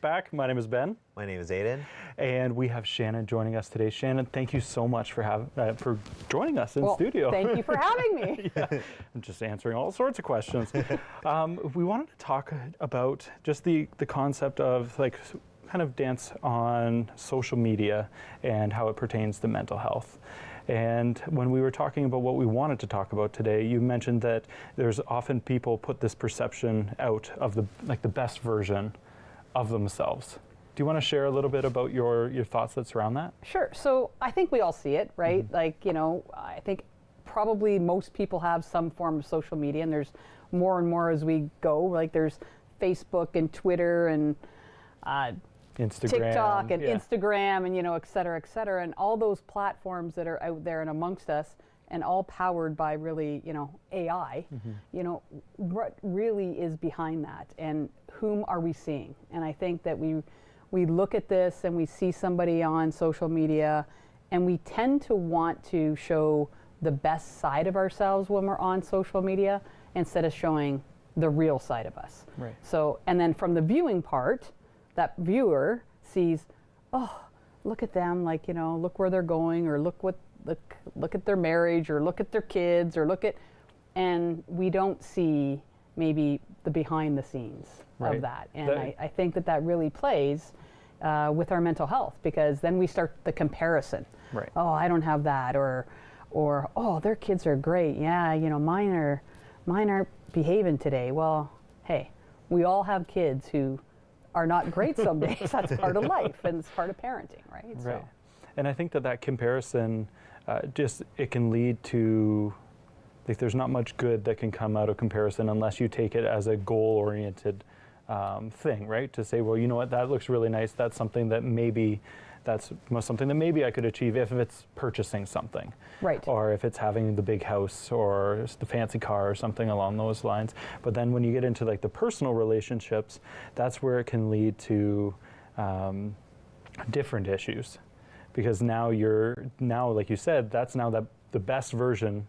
KickBack. My name is Ben. My name is Aiden. And we have Shannon joining us today. Shannon, thank you so much for joining us in studio. Thank you for having me. Yeah, I'm just answering all sorts of questions. We wanted to talk about just the concept of kind of dance on social media and how it pertains to mental health. And when we were talking about what we wanted to talk about today, you mentioned that there's often people put this perception out of the best version of themselves. Do you want to share a little bit about your thoughts that surround that? Sure. So I think we all see it, right? Mm-hmm. I think probably most people have some form of social media, and there's more and more as we go. Like there's Facebook and Twitter and Instagram, TikTok and Instagram and, et cetera, and all those platforms that are out there and amongst us, and all powered by really, AI, what really is behind that and whom are we seeing? And I think that we look at this and we see somebody on social media and we tend to want to show the best side of ourselves when we're on social media instead of showing the real side of us. Right. So, and then from the viewing part, that viewer sees, oh, look at them, look where they're going, or look at their marriage, or look at their kids, or and we don't see maybe the behind the scenes of that. And I think that really plays with our mental health, because then we start the comparison. Right. Oh, I don't have that, or oh, their kids are great. Yeah, mine aren't behaving today. Well, hey, we all have kids who are not great some days. That's part of life, and it's part of parenting, right? Right. So. And I think that comparison, it can lead to, there's not much good that can come out of comparison unless you take it as a goal-oriented thing, right? To say, well, you know what, that looks really nice. That's something that maybe I could achieve if it's purchasing something. Right. Or if it's having the big house or the fancy car or something along those lines. But then when you get into the personal relationships, that's where it can lead to different issues. Because now like you said, that's now the best version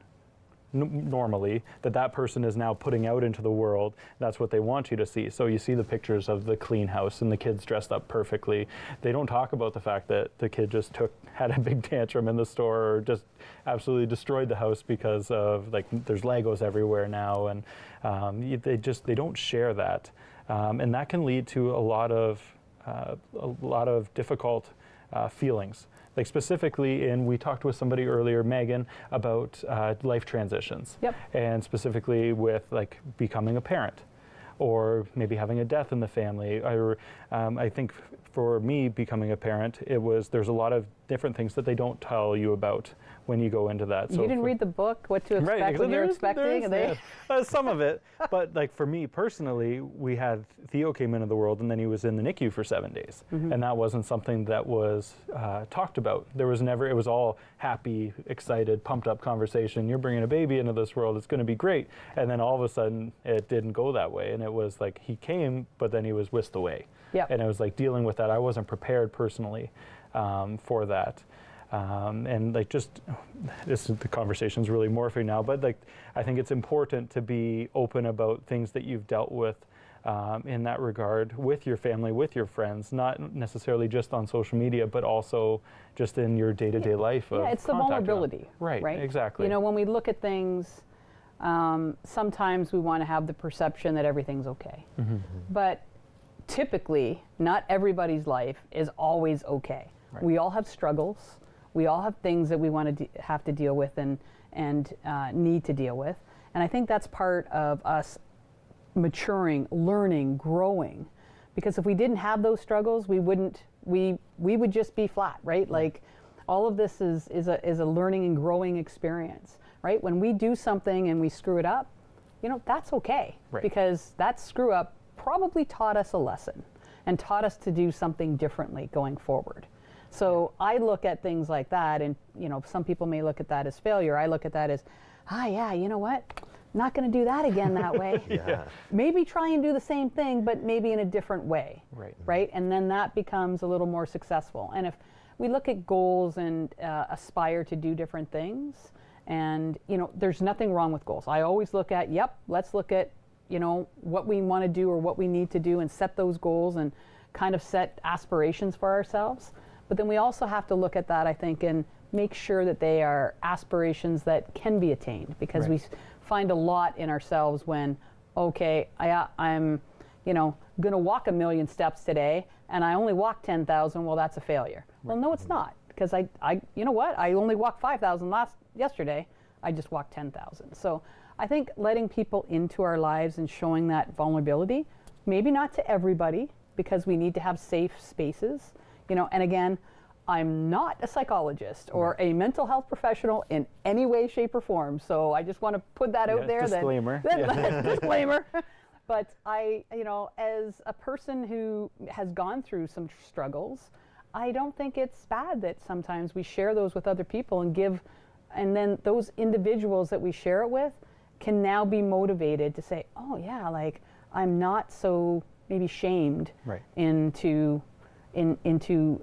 normally that person is now putting out into the world. That's what they want you to see. So you see the pictures of the clean house and the kids dressed up perfectly. They don't talk about the fact that the kid just had a big tantrum in the store, or just absolutely destroyed the house because of there's Legos everywhere now, and they don't share that, and that can lead to a lot of difficult feelings. Specifically, we talked with somebody earlier, Megan, about life transitions. Yep. And specifically with becoming a parent, or maybe having a death in the family. I think for me, becoming a parent, there's a lot of different things that they don't tell you about when you go into that. So you didn't read the book, What to Expect, right, when you're expecting? Some of it. But for me personally, we had Theo came into the world, and then he was in the NICU for 7 days. Mm-hmm. And that wasn't something that was talked about. It was all happy, excited, pumped up conversation. You're bringing a baby into this world, it's going to be great. And then all of a sudden, it didn't go that way. And it was he came, but then he was whisked away. Yep. And it was dealing with that. I wasn't prepared personally for that. And the conversation's really morphing now, but I think it's important to be open about things that you've dealt with in that regard with your family, with your friends, not necessarily just on social media, but also just in your day-to-day life. Yeah, it's the vulnerability. Right, exactly. When we look at things, sometimes we want to have the perception that everything's okay. Mm-hmm. But typically, not everybody's life is always okay. Right. We all have struggles. We all have things that we want to have to deal with and need to deal with. And I think that's part of us maturing, learning, growing. Because if we didn't have those struggles, we would just be flat, right? Like all of this is a learning and growing experience, right? When we do something and we screw it up, that's okay. Right. Because that screw up probably taught us a lesson and taught us to do something differently going forward. So I look at things like that, and some people may look at that as failure. I look at that as, you know what? Not going to do that again that way. Yeah. Maybe try and do the same thing, but maybe in a different way. Right. Right? And then that becomes a little more successful. And if we look at goals and aspire to do different things, and there's nothing wrong with goals. I always look at, let's look at what we want to do or what we need to do, and set those goals and kind of set aspirations for ourselves. But then we also have to look at that, I think, and make sure that they are aspirations that can be attained, because we find a lot in ourselves when, okay, I'm going to walk 1,000,000 steps today and I only walked 10,000. Well, that's a failure. Well, no, it's not, because you know what? I only walked 5,000 yesterday. I just walked 10,000. So I think letting people into our lives and showing that vulnerability, maybe not to everybody, because we need to have safe spaces, and again, I'm not a psychologist or a mental health professional in any way, shape, or form. So I just want to put that out there. Disclaimer. Disclaimer. But as a person who has gone through some struggles, I don't think it's bad that sometimes we share those with other people and then those individuals that we share it with can now be motivated to say, oh yeah, like I'm not so maybe shamed into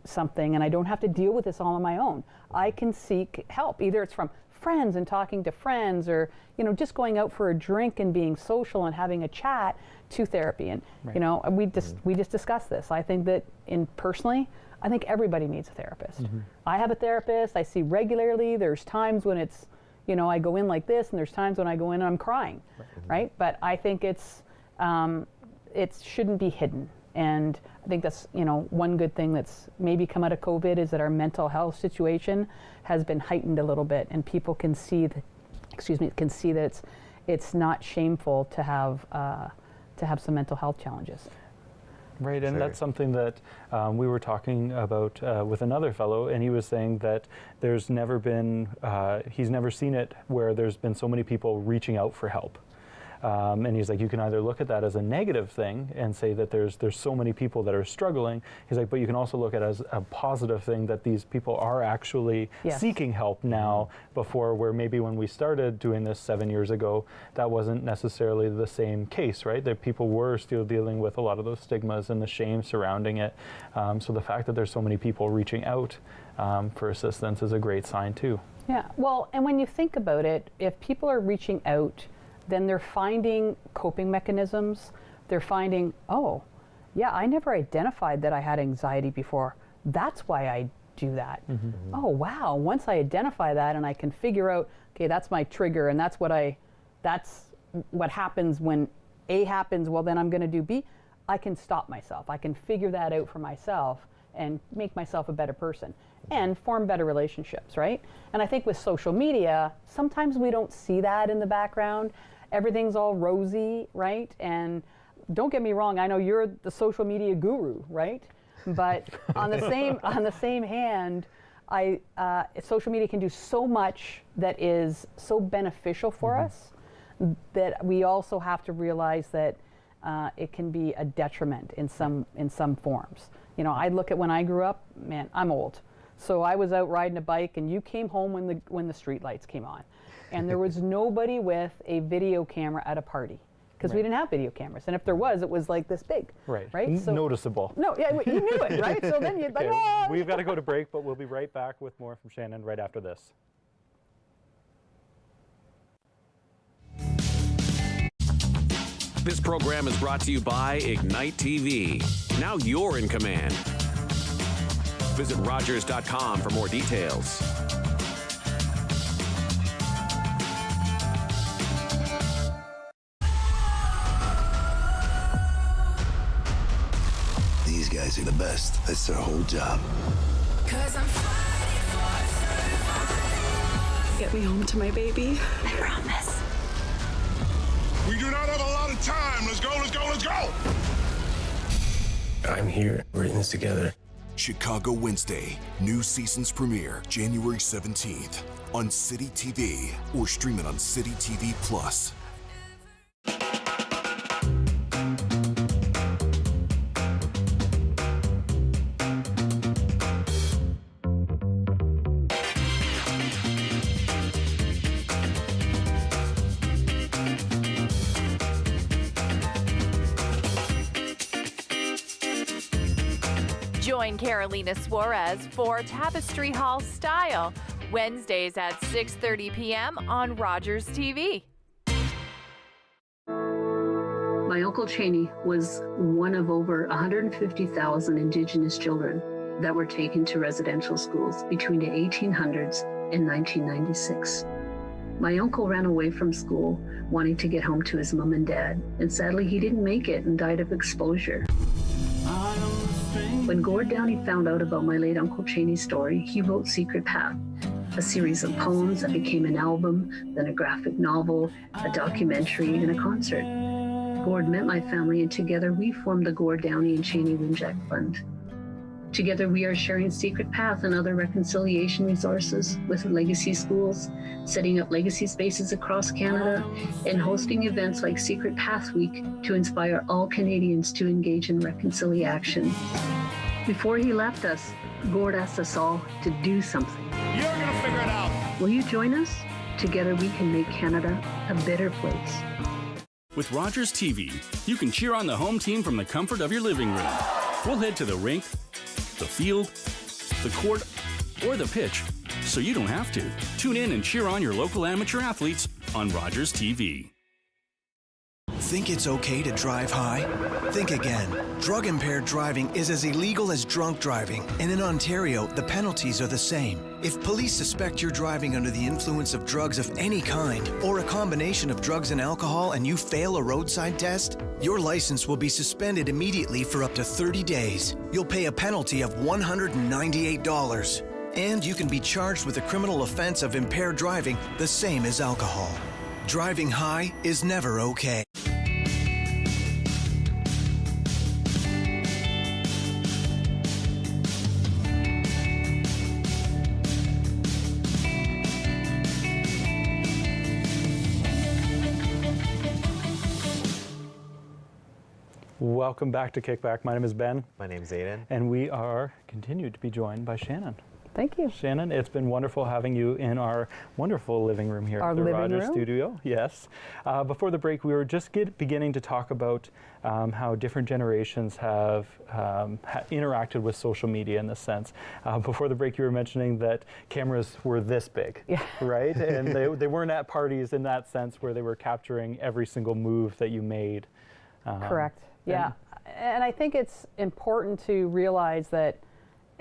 something, and I don't have to deal with this all on my own. I can seek help. Either it's from friends and talking to friends, or just going out for a drink and being social and having a chat, to therapy. And we just discussed this. I think that personally, I think everybody needs a therapist. I have a therapist I see regularly. There's times when it's I go in like this, and there's times when I go in and I'm crying, right? But I think it shouldn't be hidden. And I think that's, one good thing that's maybe come out of COVID is that our mental health situation has been heightened a little bit, and people can see that it's not shameful to have some mental health challenges. Right, and that's something that we were talking about with another fellow, and he was saying that there's never been, he's never seen it where there's been so many people reaching out for help. And he's like, you can either look at that as a negative thing and say that there's so many people that are struggling. He's like, but you can also look at it as a positive thing that these people are actually seeking help now, before where maybe when we started doing this 7 years ago, that wasn't necessarily the same case, right? That people were still dealing with a lot of those stigmas and the shame surrounding it. So the fact that there's so many people reaching out for assistance is a great sign too. Yeah, well, and when you think about it, if people are reaching out, then they're finding coping mechanisms. They're finding, oh, yeah, I never identified that I had anxiety before. That's why I do that. Oh, wow, once I identify that and I can figure out, okay, that's my trigger, and that's what happens when A happens, well, then I'm gonna do B. I can stop myself. I can figure that out for myself and make myself a better person and form better relationships, right? And I think with social media, sometimes we don't see that in the background. Everything's all rosy, right? And don't get me wrong, I know you're the social media guru, right? But on the same hand, social media can do so much that is so beneficial for us, that we also have to realize that it can be a detriment in some forms. I look at when I grew up, man, I'm old. So I was out riding a bike, and you came home when the street lights came on. And there was nobody with a video camera at a party, because we didn't have video cameras. And if there was, it was like this big. Right? So, noticeable. No, yeah, you knew it, right? So then you'd like, oh! We've got to go to break, but we'll be right back with more from Shannon right after this. This program is brought to you by Ignite TV. Now you're in command. Visit Rogers.com for more details. These guys are the best. That's their whole job. 'Cause I'm fighting for survival. Get me home to my baby. I promise. We do not have a lot of time. Let's go, let's go, let's go! I'm here. We're in this together. Chicago Wednesday. New season's premiere January 17th on City TV or stream it on City TV Plus. Join Carolina Suarez for Tapestry Hall Style, Wednesdays at 6:30 p.m. on Rogers TV. My Uncle Cheney was one of over 150,000 Indigenous children that were taken to residential schools between the 1800s and 1996. My uncle ran away from school wanting to get home to his mom and dad, and sadly he didn't make it and died of exposure. When Gord Downey found out about my late Uncle Cheney's story, he wrote Secret Path, a series of poems that became an album, then a graphic novel, a documentary, and a concert. Gord met my family, and together we formed the Gord Downey and Cheney Winjack Fund. Together we are sharing Secret Path and other reconciliation resources with legacy schools, setting up legacy spaces across Canada, and hosting events like Secret Path Week to inspire all Canadians to engage in reconciliation. Before he left us, Gord asked us all to do something. You're gonna figure it out. Will you join us? Together we can make Canada a better place. With Rogers TV, you can cheer on the home team from the comfort of your living room. We'll head to the rink, the field, the court, or the pitch, so you don't have to. Tune in and cheer on your local amateur athletes on Rogers TV. Think it's okay to drive high? Think again. Drug-impaired driving is as illegal as drunk driving, and in Ontario, the penalties are the same. If police suspect you're driving under the influence of drugs of any kind, or a combination of drugs and alcohol, and you fail a roadside test, your license will be suspended immediately for up to 30 days. You'll pay a penalty of $198. And you can be charged with a criminal offense of impaired driving, the same as alcohol. Driving high is never okay. Welcome back to KickBack. My name is Ben. My name is Aiden. And we are continued to be joined by Shannon. Thank you. Shannon, it's been wonderful having you in our wonderful living room here at the Rogers studio. Yes. Before the break, we were just beginning to talk about how different generations have interacted with social media in this sense. Before the break, you were mentioning that cameras were this big, right? And they weren't at parties in that sense where they were capturing every single move that you made. Correct. Yeah. And I think it's important to realize that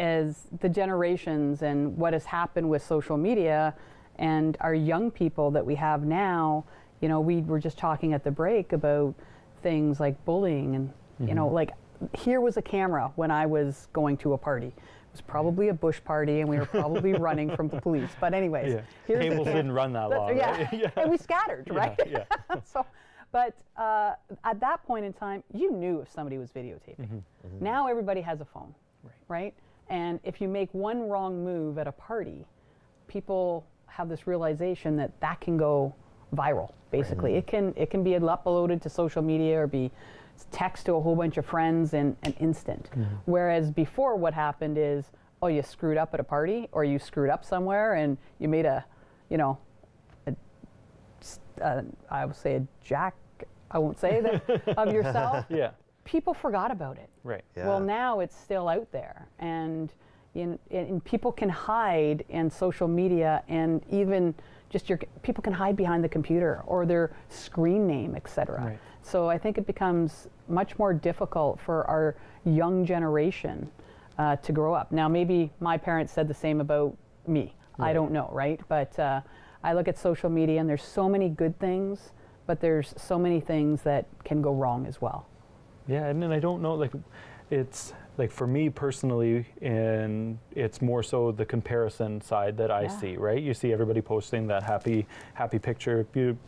as the generations and what has happened with social media and our young people that we have now, you know, we were just talking at the break about things like bullying and, you know, like here was a camera when I was going to a party. It was probably a bush party and we were probably running from the police. But anyways, here's cables didn't run that long, right? Yeah. And we scattered, right? Yeah. But at that point in time, you knew if somebody was videotaping. Now everybody has a phone, right? And if you make one wrong move at a party, people have this realization that that can go viral, basically. It can be uploaded to social media or be text to a whole bunch of friends in an instant. Whereas before what happened is, oh, you screwed up at a party or you screwed up somewhere and you made a, you know, I would say a jack, I won't say that, of yourself. Yeah. People forgot about it. Right. Yeah. Well, now it's still out there, and people can hide in social media, and even just people can hide behind the computer or their screen name, etc. Right. So I think it becomes much more difficult for our young generation to grow up. Now, maybe my parents said the same about me. Right. I don't know, right? But I look at social media, and there's so many good things, but there's so many things that can go wrong as well. Yeah, and then I don't know, like, it's like for me personally, and it's more so the comparison side that I see, right? You see everybody posting that happy picture,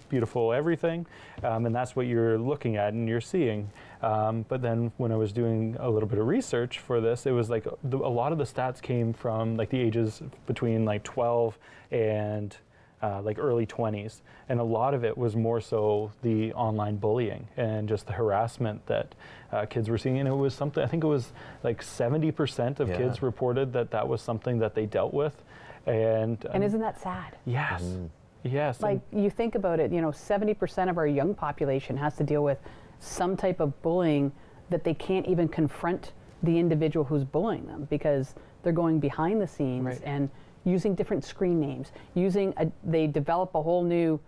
beautiful everything, and that's what you're looking at and you're seeing. But then when I was doing a little bit of research for this, it was like a lot of the stats came from like the ages between like 12 and like early 20s, and a lot of it was more so the online bullying and just the harassment that kids were seeing. And it was something, I think it was like 70% of kids reported that was something that they dealt with. And isn't that sad? Yes. Yes. Like you think about it, you know, 70% of our young population has to deal with some type of bullying that they can't even confront the individual who's bullying them because they're going behind the scenes and using different screen names, they develop a whole new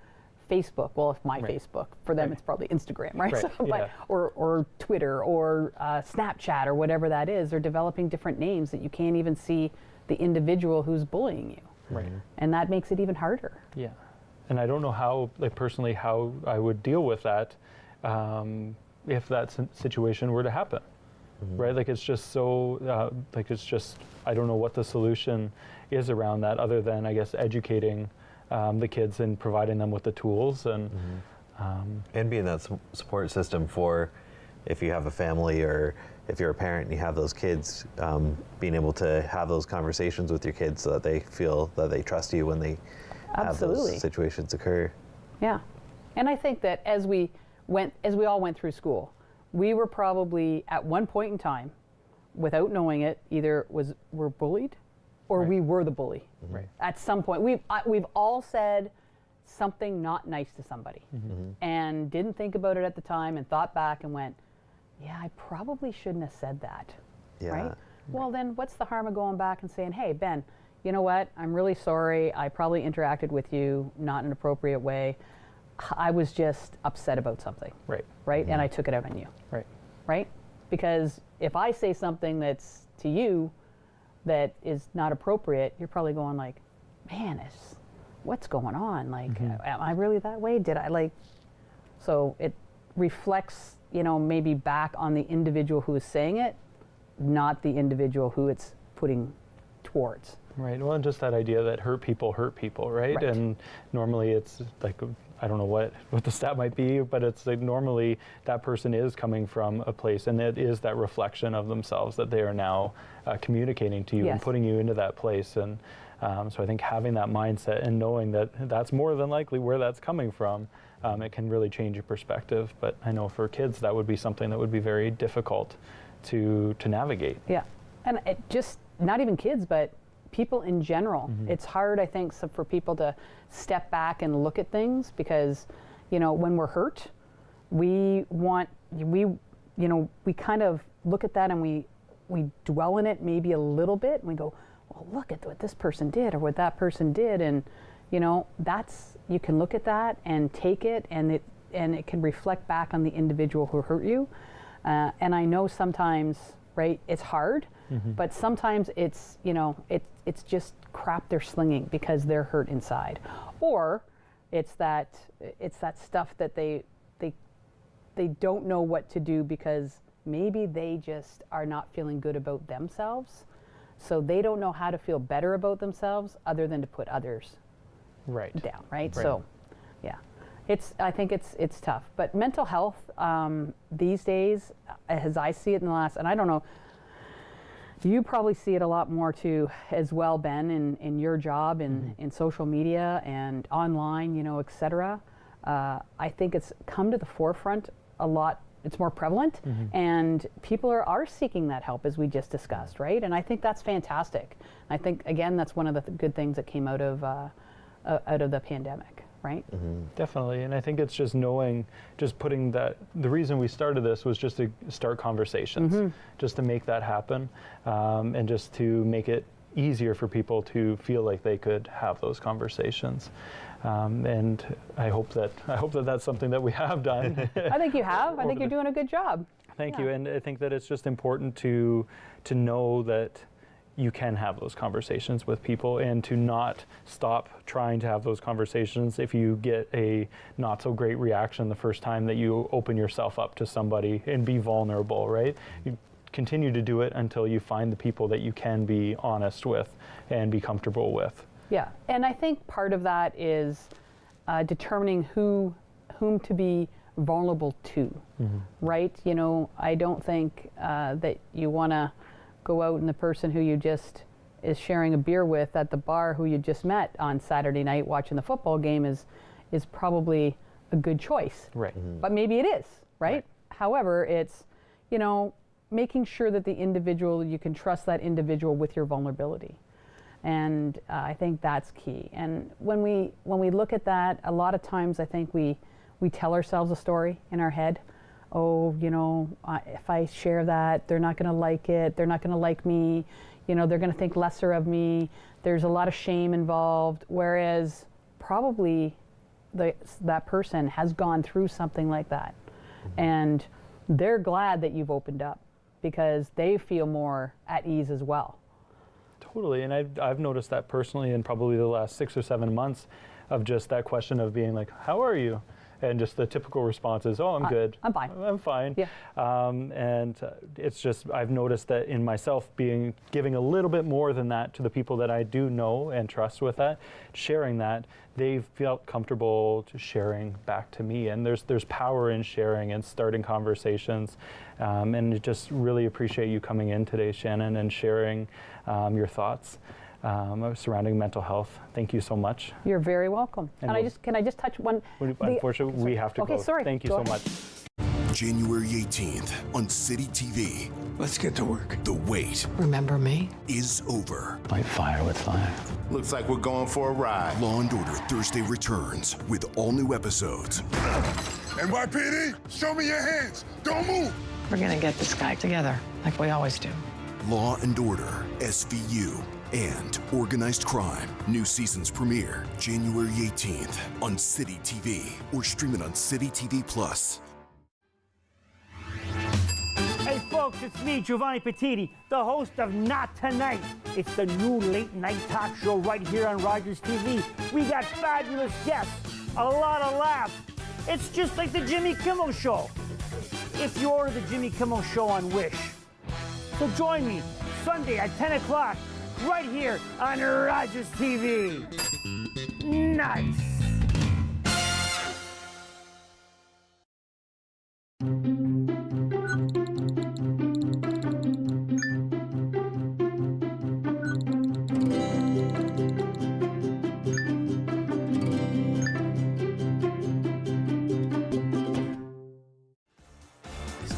Facebook. Well, if my Facebook, for them it's probably Instagram, right? Right, So, yeah. but, or Twitter or Snapchat or whatever that is, they're developing different names that you can't even see the individual who's bullying you. Right. And that makes it even harder. Yeah. And I don't know how, like personally, how I would deal with that if that situation were to happen. Right? Like it's just so, I don't know what the solution is around that other than, I guess, educating the kids and providing them with the tools and being that support system for if you have a family or if you're a parent and you have those kids, being able to have those conversations with your kids so that they feel that they trust you when they have those situations occur. Yeah. And I think that as we all went through school, we were probably at one point in time, without knowing it, either we're bullied or we were the bully. Right. At some point, we've all said something not nice to somebody and didn't think about it at the time and thought back and went, yeah, I probably shouldn't have said that. Yeah. Right? Well, then what's the harm of going back and saying, hey, Ben, you know what? I'm really sorry. I probably interacted with you not in an appropriate way. I was just upset about something. Right. Right? And I took it out on you. Right. Right? Because if I say something that's to you that is not appropriate, you're probably going like, man, what's going on? Like, am I really that way? Did I like? So it reflects, maybe back on the individual who is saying it, not the individual who it's putting towards. Right. Well, and just that idea that hurt people, right? Right. And normally it's like, I don't know what the stat might be, but it's like normally that person is coming from a place and it is that reflection of themselves that they are now communicating to you and putting you into that place. And so I think having that mindset and knowing that that's more than likely where that's coming from, it can really change your perspective. But I know for kids, that would be something that would be very difficult to navigate. Yeah. And it just, not even kids, but people in general. It's hard, I think, for people to step back and look at things because, when we're hurt, we kind of look at that and we dwell in it maybe a little bit and we go, well, look at what this person did or what that person did. And, you can look at that and take it and it can reflect back on the individual who hurt you. And I know sometimes, right, it's hard, but sometimes it's, it's just crap they're slinging because they're hurt inside. Or it's that stuff that they don't know what to do because maybe they just are not feeling good about themselves. So they don't know how to feel better about themselves other than to put others down, right? So, yeah. I think it's tough. But mental health these days, as I see it in the last, and I don't know, you probably see it a lot more too as well, Ben, in your job, in social media and online, et cetera. I think it's come to the forefront a lot. It's more prevalent, and people are seeking that help, as we just discussed, right? And I think that's fantastic. I think, again, that's one of the good things that came out of the pandemic. Right? Definitely. And I think it's just putting that, the reason we started this was just to start conversations, just to make that happen, and just to make it easier for people to feel like they could have those conversations. And I hope that that's something that we have done. I think you have. I think you're doing a good job. Thank you. And I think that it's just important to know that you can have those conversations with people and to not stop trying to have those conversations if you get a not so great reaction the first time that you open yourself up to somebody and be vulnerable, right? You continue to do it until you find the people that you can be honest with and be comfortable with. Yeah, and I think part of that is determining whom to be vulnerable to, right? I don't think that you want to go out and the person who you just is sharing a beer with at the bar who you just met on Saturday night watching the football game is probably a good choice. Right. But maybe it is, right? However, it's, making sure that the individual, you can trust that individual with your vulnerability. And I think that's key. And when we look at that, a lot of times I think we tell ourselves a story in our head. Oh, if I share that, they're not going to like it. They're not going to like me. They're going to think lesser of me. There's a lot of shame involved. Whereas probably that person has gone through something like that. And they're glad that you've opened up because they feel more at ease as well. Totally, and I've noticed that personally in probably the last 6 or 7 months of just that question of being like, how are you? And just the typical response is, oh, I'm good. I'm fine. I'm fine. Yeah. And it's just, I've noticed that in myself giving a little bit more than that to the people that I do know and trust with that, sharing that, they've felt comfortable to sharing back to me. And there's power in sharing and starting conversations. And I just really appreciate you coming in today, Shannon, and sharing your thoughts surrounding mental health. Thank you so much. You're very welcome. And can I just touch one? Unfortunately, we have to go. Okay, sorry. Thank you so much. January 18th on City TV. Let's get to work. The wait. Remember me? Is over. Fight fire with fire. Looks like we're going for a ride. Law & Order Thursday returns with all new episodes. NYPD, show me your hands. Don't move. We're gonna get this guy together, like we always do. Law & Order, SVU, and Organized Crime. New seasons premiere January 18th on City TV or stream it on City TV Plus. Hey folks, it's me, Giovanni Petiti, the host of Not Tonight. It's the new late night talk show right here on Rogers TV. We got fabulous guests, a lot of laughs. It's just like the Jimmy Kimmel Show, if you order the Jimmy Kimmel Show on Wish. So join me Sunday at 10 o'clock right here on Rogers TV. Nice.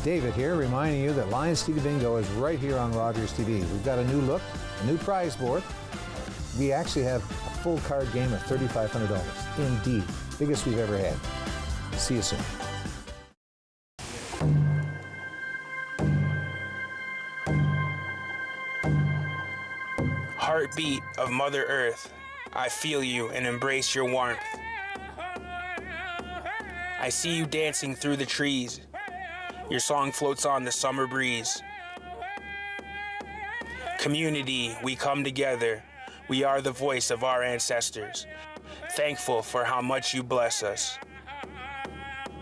David here, reminding you that Lion City Bingo is right here on Rogers TV. We've got a new look, a new prize board. We actually have a full card game of $3,500. Indeed, biggest we've ever had. See you soon. Heartbeat of Mother Earth, I feel you and embrace your warmth. I see you dancing through the trees. Your song floats on the summer breeze. Community, we come together. We are the voice of our ancestors. Thankful for how much you bless us.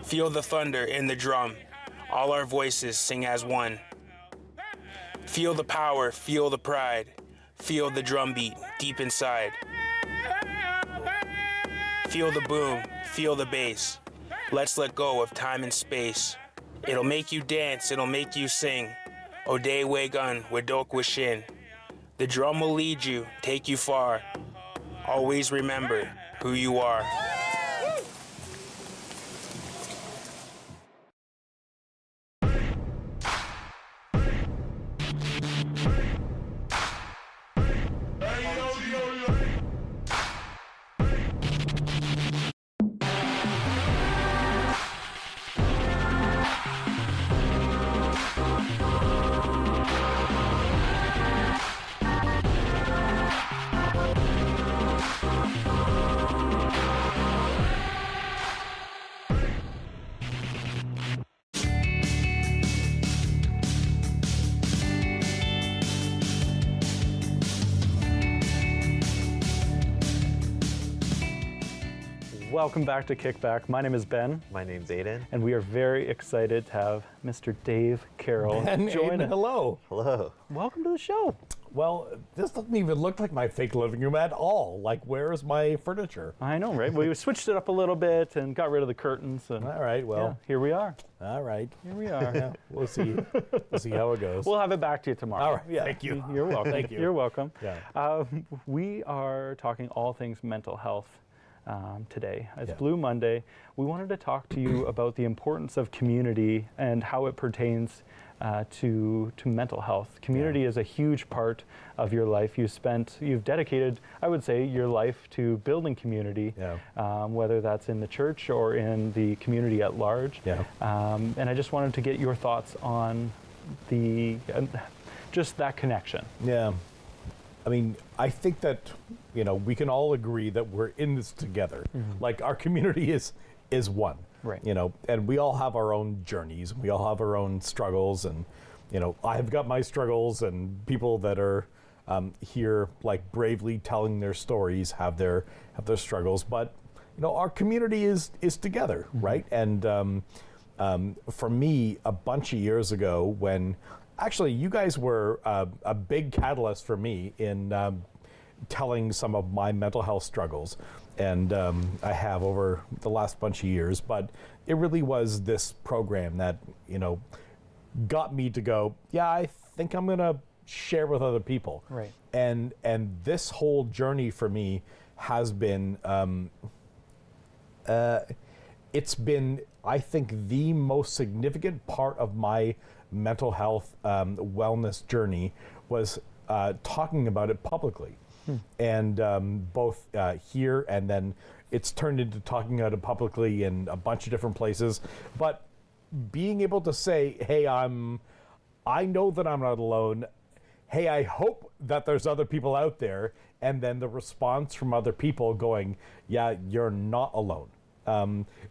Feel the thunder in the drum. All our voices sing as one. Feel the power, feel the pride. Feel the drumbeat deep inside. Feel the boom, feel the bass. Let's let go of time and space. It'll make you dance, it'll make you sing. Ode Wegun, Wedok Wishin. The drum will lead you, take you far. Always remember who you are. Welcome back to KickBack. My name is Ben. My name's Aiden. And we are very excited to have Mr. Dave Carroll join us. Hello. Hello. Welcome to the show. Well, this doesn't even look like my fake living room at all. Like, where is my furniture? I know, right? We switched it up a little bit and got rid of the curtains. And all right, well. Yeah, here we are. All right. Here we are. Yeah, we'll see. We'll see how it goes. We'll have it back to you tomorrow. All right. Yeah. Thank you. You're welcome. Thank you. You're welcome. Yeah. We are talking all things mental health today. It's Yeah. Blue Monday. We wanted to talk to you about the importance of community and how it pertains to mental health. Community is a huge part of your life. You've dedicated, I would say, your life to building community, whether that's in the church or in the community at large. Yeah. And I just wanted to get your thoughts on just that connection. Yeah. I mean, I think that, we can all agree that we're in this together. Like, our community is one. Right. And we all have our own journeys. We all have our own struggles, and I've got my struggles, and people that are here, like, bravely telling their stories have their struggles. But our community is together, right? And for me, a bunch of years ago, when actually you guys were a big catalyst for me in telling some of my mental health struggles, and I have over the last bunch of years. But it really was this program that got me to go, yeah, I think I'm gonna share with other people. Right. And this whole journey for me has been it's been, I think, the most significant part of my mental health wellness journey was talking about it publicly. And both here, and then it's turned into talking about it publicly in a bunch of different places. But being able to say, hey, I know that I'm not alone. Hey, I hope that there's other people out there. And then the response from other people going, yeah, you're not alone.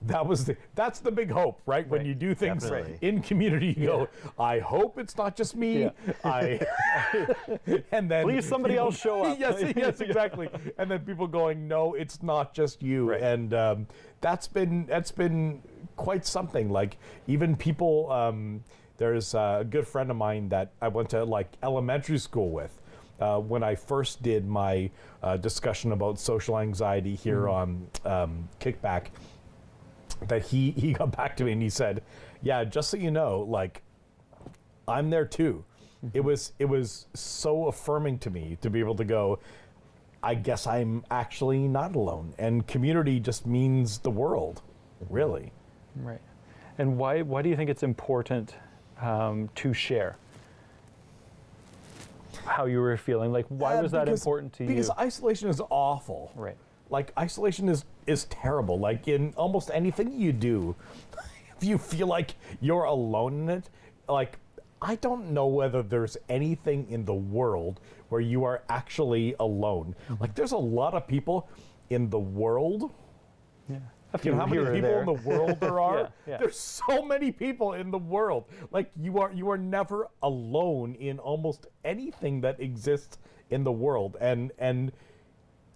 That's the big hope, right? When you do things in community, you go, I hope it's not just me. And then please somebody else show up. yes, exactly. And then people going, no, it's not just you. Right. And that's been quite something. Like, even people, there's a good friend of mine that I went to like elementary school with. When I first did my discussion about social anxiety here on KickBack, that he got back to me and he said, yeah, just so you know, like, I'm there too. It was so affirming to me to be able to go, I guess I'm actually not alone. And community just means the world, really. Right. And why do you think it's important to share how you were feeling? Like, why was that important to you? Because isolation is awful. Right. Like, isolation is terrible. Like, in almost anything you do, if you feel like you're alone in it, like, I don't know whether there's anything in the world where you are actually alone. Like, there's a lot of people in the world. Yeah. You know how many people in the world there are? Yeah. There's so many people in the world. Like, you are never alone in almost anything that exists in the world. And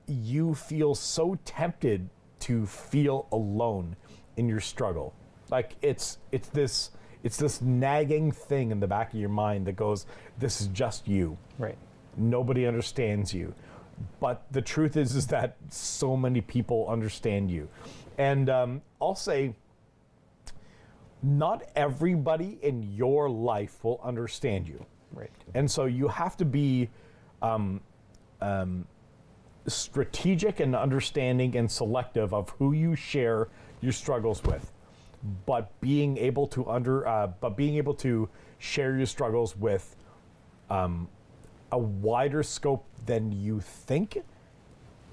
you feel so tempted to feel alone in your struggle. Like, it's this nagging thing in the back of your mind that goes, this is just you. Right. Nobody understands you. But the truth is that so many people understand you. And I'll say, not everybody in your life will understand you. Right. And so you have to be strategic and understanding and selective of who you share your struggles with. But being able to share your struggles with a wider scope than you think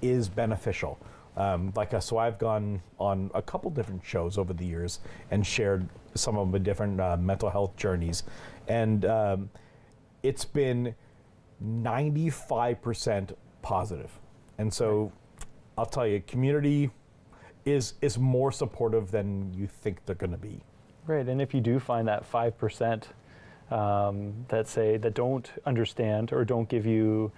is beneficial. So I've gone on a couple different shows over the years and shared some of my different mental health journeys, and it's been 95% positive. And so I'll tell you, community is more supportive than you think they're going to be. Right, and if you do find that 5% that don't understand or don't give you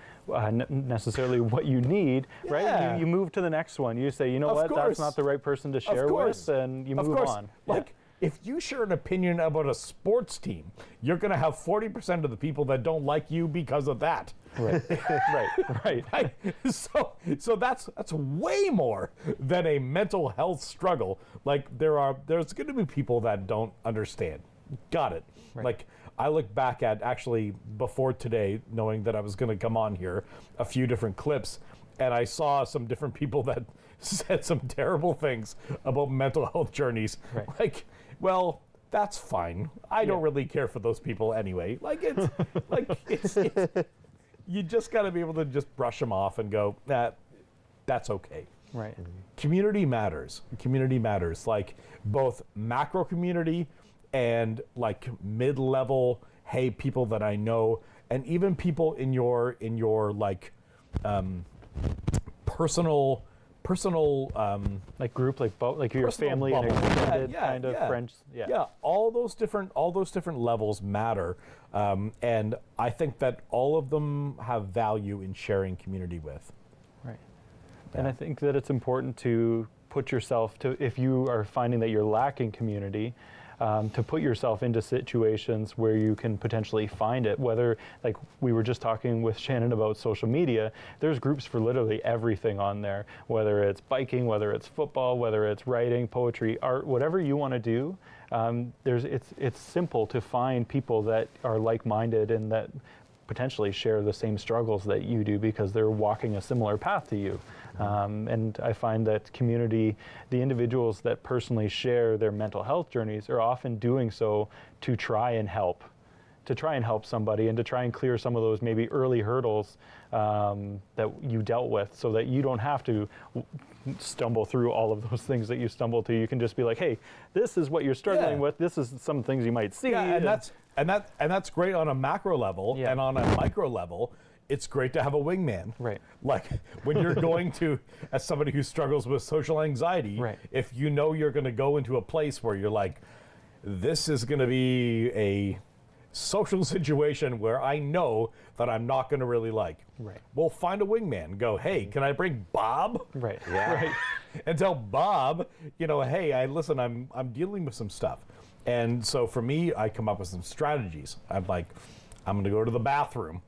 necessarily what you need, right? You move to the next one. You say, you know what, that's not the right person to share with, and you move on. Like, if you share an opinion about a sports team, you're going to have 40% of the people that don't like you because of that. Right, right. So that's way more than a mental health struggle. Like, there's going to be people that don't understand. Got it. Right. Like, I look back at, actually, before today, knowing that I was going to come on here, a few different clips, and I saw some different people that said some terrible things about mental health journeys. Right. Like, well, that's fine. I don't really care for those people anyway. Like, it's you just got to be able to just brush them off and go, that's okay. Right. Community matters. Community matters. Like, both macro community and like mid-level, hey, people that I know, and even people in your like personal like group, like your personal family and bubble. extended kind of friends. Yeah, all those different levels matter, and I think that all of them have value in sharing community with. Right. And I think that it's important to put yourself to, if you are finding that you're lacking community, to put yourself into situations where you can potentially find it. Whether, like we were just talking with Shannon about social media, there's groups for literally everything on there, whether it's biking, whether it's football, whether it's writing, poetry, art, whatever you want to do. It's simple to find people that are like-minded and that potentially share the same struggles that you do because they're walking a similar path to you. And I find that community, the individuals that personally share their mental health journeys are often doing so to try and help somebody and to try and clear some of those maybe early hurdles that you dealt with, so that you don't have to stumble through all of those things that you stumble to. You can just be like, hey, this is what you're struggling with. This is some things you might see. Yeah, and that's great on a macro level, and on a micro level, it's great to have a wingman. Right. Like when you're going to, as somebody who struggles with social anxiety, if you know you're going to go into a place where you're like, this is going to be a social situation where I know that I'm not going to really like. Right. Well, find a wingman. Go, hey, can I bring Bob? Right. Yeah. Right. And tell Bob, hey, I'm dealing with some stuff. And so for me, I come up with some strategies. I'm like, I'm going to go to the bathroom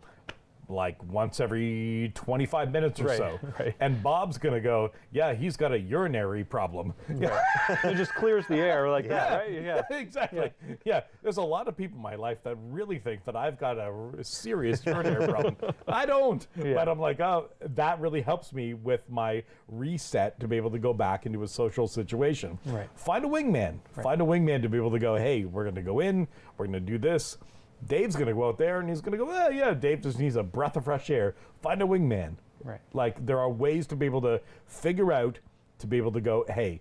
like once every 25 minutes or so. Right. And Bob's going to go, yeah, he's got a urinary problem. Yeah. It just clears the air like that, right? Yeah. Exactly. Yeah. There's a lot of people in my life that really think that I've got a serious urinary problem. I don't. But I'm like, oh, that really helps me with my reset to be able to go back into a social situation. Right. Find a wingman. Find a wingman to be able to go, hey, we're going to go in, we're going to do this. Dave's going to go out there and he's going to go, yeah, Dave just needs a breath of fresh air. Find a wingman. Right. Like there are ways to be able to figure out, to be able to go, hey,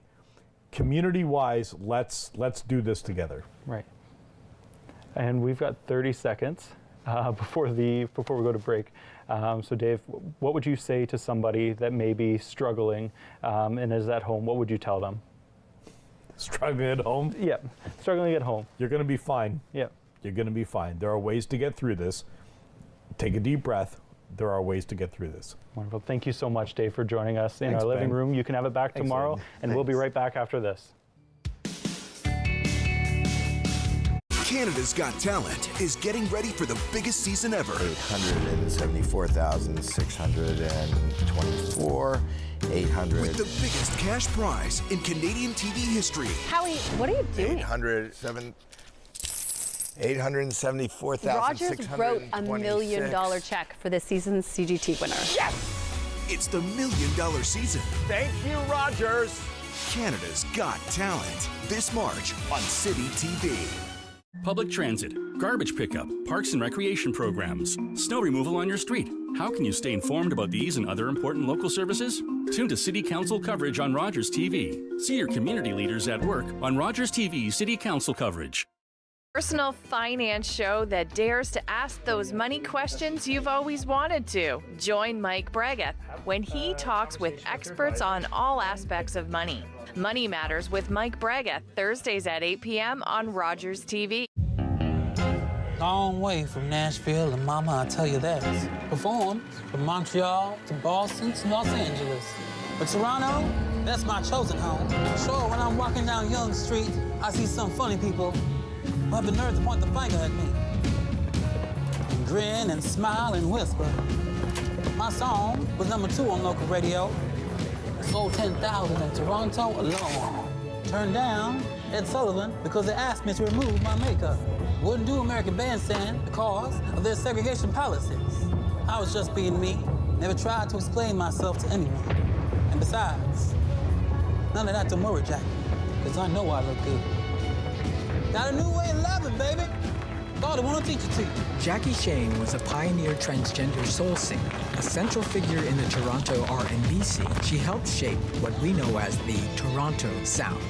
community-wise, let's do this together. Right. And we've got 30 seconds before we go to break. So Dave, what would you say to somebody that may be struggling and is at home? What would you tell them? Struggling at home? Yeah, struggling at home. You're going to be fine. Yeah. You're going to be fine. There are ways to get through this. Take a deep breath. There are ways to get through this. Wonderful. Thank you so much, Dave, for joining us in Thanks, our living Ben. room. You can have it back tomorrow, and we'll be right back after this. Canada's Got Talent is getting ready for the biggest season ever. 874,624, 800. With the biggest cash prize in Canadian TV history. Howie, what are you doing? 874,626. Rogers wrote a $1 million check for this season's CGT winner. Yes! It's the $1 million season. Thank you, Rogers. Canada's Got Talent. This March on City TV. Public transit, garbage pickup, parks and recreation programs, snow removal on your street. How can you stay informed about these and other important local services? Tune to City Council coverage on Rogers TV. See your community leaders at work on Rogers TV City Council coverage. Personal finance show that dares to ask those money questions you've always wanted to. Join Mike Bregueth when he talks with experts on all aspects of money. Money Matters with Mike Bregueth, Thursdays at 8 p.m. on Rogers TV. Long way from Nashville and Mama, I tell you that. Performed from Montreal to Boston to Los Angeles. But Toronto, that's my chosen home. Sure, when I'm walking down Yonge Street, I see some funny people who have the nerve to point the finger at me. And grin and smile and whisper. My song was #2 on local radio. Sold 10,000 in Toronto alone. Turned down Ed Sullivan because they asked me to remove my makeup. Wouldn't do American Bandstand because of their segregation policies. I was just being me. Never tried to explain myself to anyone. And besides, none of that to worry, Jackie, because I know I look good. Got a new way of loving, baby. Thought I want to teach it to you. Jackie Shane was a pioneer transgender soul singer, a central figure in the Toronto R&B scene. She helped shape what we know as the Toronto sound.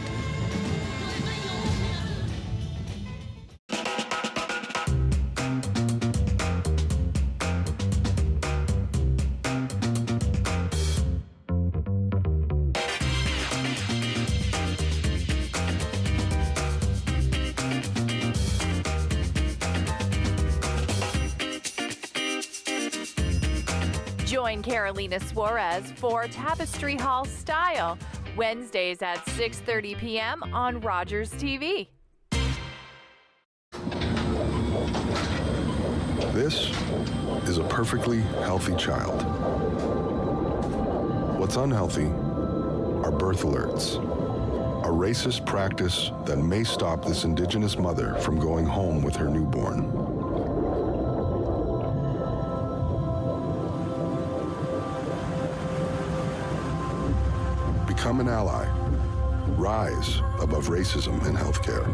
Join Carolina Suarez for Tapestry Hall Style, Wednesdays at 6:30 p.m. on Rogers TV. This is a perfectly healthy child. What's unhealthy are birth alerts, a racist practice that may stop this Indigenous mother from going home with her newborn. Become an ally. Rise above racism in healthcare.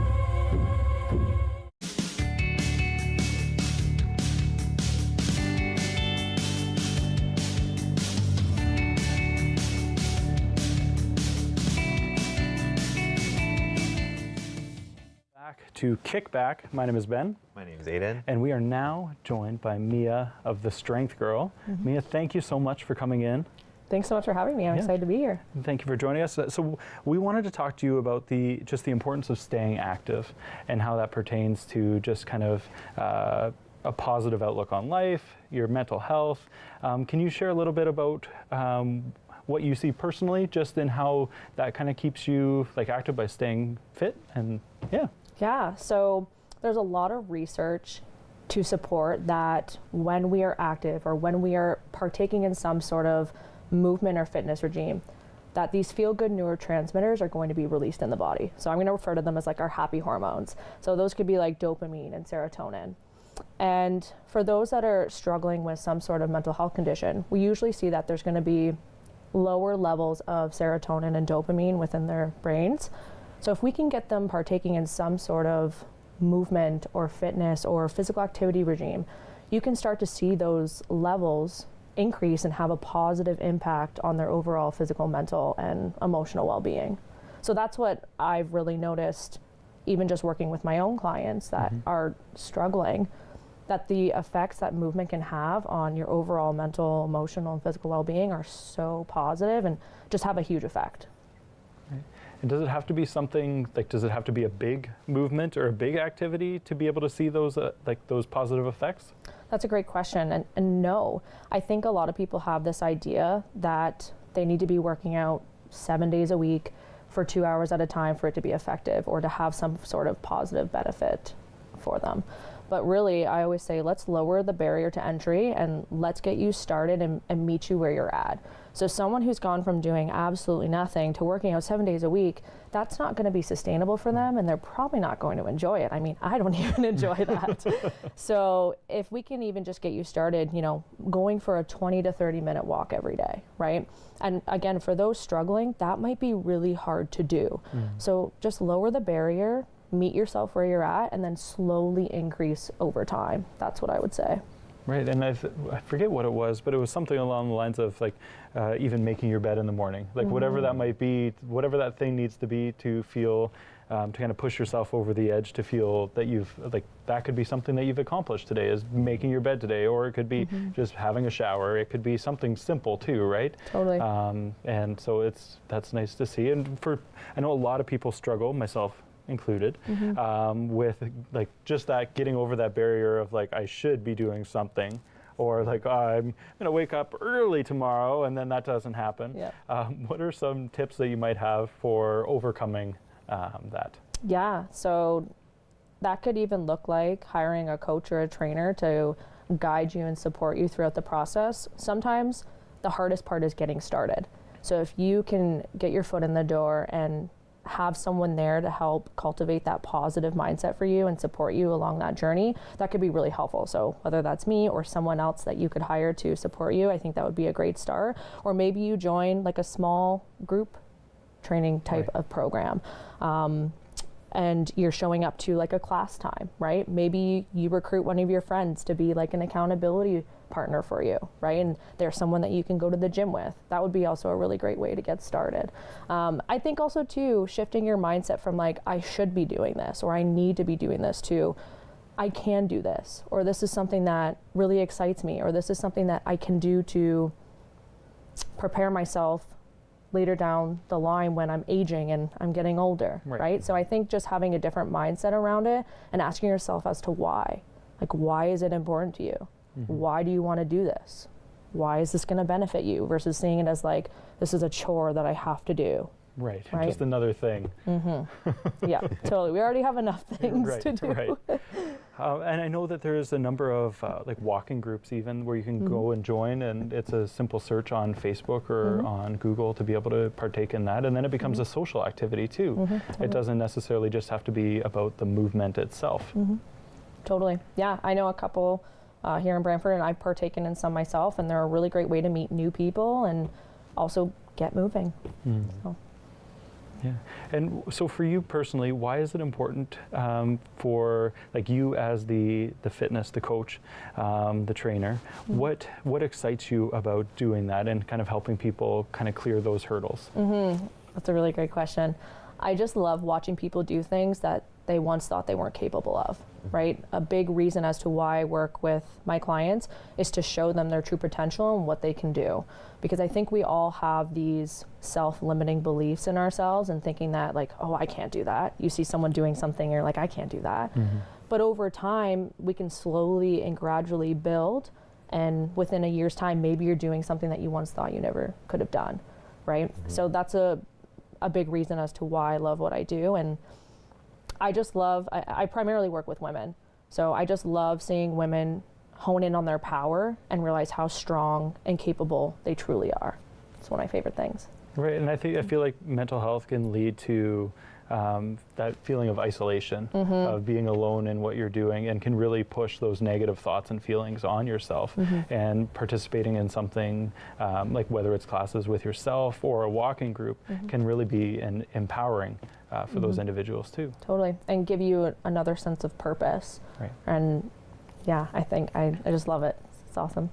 To KickBack. My name is Ben. My name is Aiden. And we are now joined by Mia of the Strength Girl. Mia, thank you so much for coming in. Thanks so much for having me. I'm excited to be here. Thank you for joining us. So we wanted to talk to you about just the importance of staying active and how that pertains to just kind of a positive outlook on life, your mental health. Can you share a little bit about what you see personally, just in how that kind of keeps you active by staying fit? And Yeah, so there's a lot of research to support that when we are active or when we are partaking in some sort of movement or fitness regime, that these feel-good neurotransmitters are going to be released in the body. So I'm going to refer to them as our happy hormones. So those could be like dopamine and serotonin. And for those that are struggling with some sort of mental health condition, we usually see that there's going to be lower levels of serotonin and dopamine within their brains. So if we can get them partaking in some sort of movement or fitness or physical activity regime, you can start to see those levels increase and have a positive impact on their overall physical, mental, and emotional well-being. So that's what I've really noticed, even just working with my own clients that are struggling, that the effects that movement can have on your overall mental, emotional, and physical well-being are so positive and just have a huge effect. And does it have to be something does it have to be a big movement or a big activity to be able to see those those positive effects? That's a great question. And no, I think a lot of people have this idea that they need to be working out 7 days a week for 2 hours at a time for it to be effective or to have some sort of positive benefit for them. But really, I always say, let's lower the barrier to entry and let's get you started and meet you where you're at. So someone who's gone from doing absolutely nothing to working out 7 days a week, that's not going to be sustainable for them, and they're probably not going to enjoy it. I mean, I don't even enjoy that. So if we can even just get you started, going for a 20 to 30 minute walk every day, right? And again, for those struggling, that might be really hard to do. So just lower the barrier, meet yourself where you're at, and then slowly increase over time. That's what I would say. Right, and I forget what it was, but it was something along the lines of even making your bed in the morning, whatever that might be, whatever that thing needs to be to feel, to kind of push yourself over the edge to feel that you've, that could be something that you've accomplished today, is making your bed today, or it could be just having a shower. It could be something simple too, right? Totally. And so that's nice to see. And I know a lot of people struggle, myself included, with just that getting over that barrier of I should be doing something, or I'm gonna wake up early tomorrow, and then that doesn't happen. What are some tips that you might have for overcoming that? Yeah, so that could even look like hiring a coach or a trainer to guide you and support you throughout the process. Sometimes the hardest part is getting started. So if you can get your foot in the door and have someone there to help cultivate that positive mindset for you and support you along that journey, that could be really helpful. So whether that's me or someone else that you could hire to support you, I think that would be a great start. Or maybe you join a small group training type of program. And you're showing up to a class time, right? Maybe you recruit one of your friends to be an accountability partner for you, right? And there's someone that you can go to the gym with. That would be also a really great way to get started. I think also too, shifting your mindset from I should be doing this, or I need to be doing this, to I can do this, or this is something that really excites me, or this is something that I can do to prepare myself later down the line when I'm aging and I'm getting older, right? So I think just having a different mindset around it and asking yourself as to why. Why is it important to you? Why do you want to do this? why is this going to benefit you, versus seeing it as like, this is a chore that I have to do. Right. Just another thing. Yeah, totally. We already have enough things to do. Right. And I know that there's a number of like walking groups even where you can go and join, and it's a simple search on Facebook or on Google to be able to partake in that, and then it becomes a social activity too. It doesn't necessarily just have to be about the movement itself. Totally. Yeah, I know a couple here in Brantford, and I've partaken in some myself, and they're a really great way to meet new people and also get moving. So. Yeah, and so for you personally, why is it important for like you as the fitness, the coach, the trainer? What excites you about doing that and kind of helping people kind of clear those hurdles? That's a really great question. I just love watching people do things that they once thought they weren't capable of, right? A big reason as to why I work with my clients is to show them their true potential and what they can do. Because I think we all have these self-limiting beliefs in ourselves and thinking that like, oh, I can't do that. You see someone doing something, you're like, I can't do that. But over time, we can slowly and gradually build, and within a year's time, maybe you're doing something that you once thought you never could have done, right? So that's a big reason as to why I love what I do. And I just love, I primarily work with women. So I just love seeing women hone in on their power and realize how strong and capable they truly are. It's one of my favorite things. Right, and I feel like mental health can lead to that feeling of isolation, of being alone in what you're doing, and can really push those negative thoughts and feelings on yourself. And participating in something like whether it's classes with yourself or a walking group can really be empowering for those individuals too. Totally, and give you another sense of purpose. Right. And yeah, I think I just love it. It's awesome.